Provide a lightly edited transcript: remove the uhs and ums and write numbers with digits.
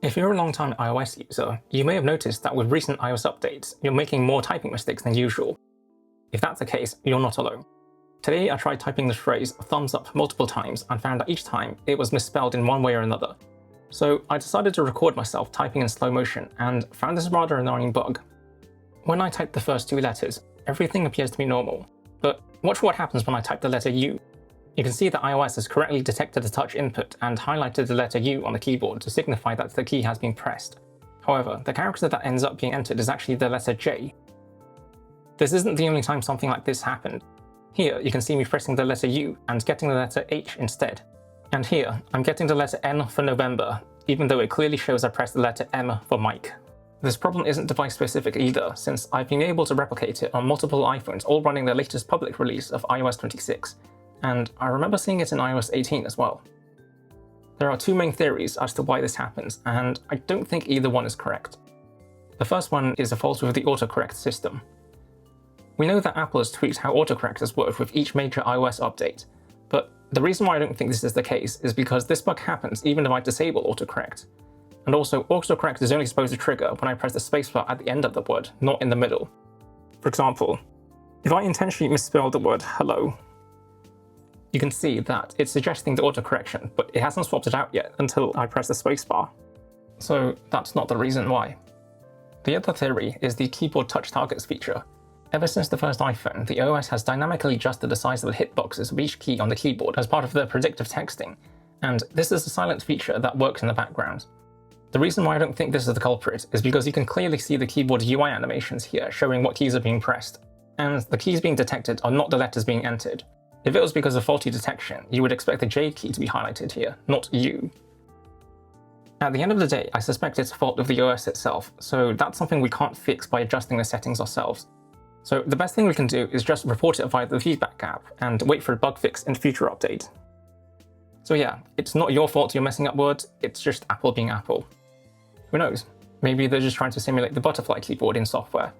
If you're a long-time iOS user, you may have noticed that with recent iOS updates, you're making more typing mistakes than usual. If that's the case, you're not alone. Today I tried typing this phrase thumbs up multiple times and found that each time it was misspelled in one way or another. So I decided to record myself typing in slow motion and found this rather annoying bug. When I type the first two letters, everything appears to be normal, but watch what happens when I type the letter U. You can see that iOS has correctly detected the touch input and highlighted the letter U on the keyboard to signify that the key has been pressed. However, the character that ends up being entered is actually the letter J. This isn't the only time something like this happened. Here, you can see me pressing the letter U and getting the letter H instead. And here, I'm getting the letter N for November, even though it clearly shows I pressed the letter M for Mike. This problem isn't device-specific either, since I've been able to replicate it on multiple iPhones all running the latest public release of iOS 26. And I remember seeing it in iOS 18 as well. There are two main theories as to why this happens, and I don't think either one is correct. The first one is a fault with the autocorrect system. We know that Apple has tweaked how autocorrectors work with each major iOS update, but the reason why I don't think this is the case is because this bug happens even if I disable autocorrect. And also, autocorrect is only supposed to trigger when I press the spacebar at the end of the word, not in the middle. For example, if I intentionally misspell the word hello, you can see that it's suggesting the autocorrection, but it hasn't swapped it out yet until I press the spacebar. So that's not the reason why. The other theory is the keyboard touch targets feature. Ever since the first iPhone, the OS has dynamically adjusted the size of the hitboxes of each key on the keyboard as part of the predictive texting, and this is a silent feature that works in the background. The reason why I don't think this is the culprit is because you can clearly see the keyboard UI animations here showing what keys are being pressed, and the keys being detected are not the letters being entered. If it was because of faulty detection, you would expect the J key to be highlighted here, not U. At the end of the day, I suspect it's a fault of the OS itself, so that's something we can't fix by adjusting the settings ourselves. So the best thing we can do is just report it via the feedback app and wait for a bug fix in a future update. So yeah, it's not your fault you're messing up words, it's just Apple being Apple. Who knows? Maybe they're just trying to simulate the butterfly keyboard in software.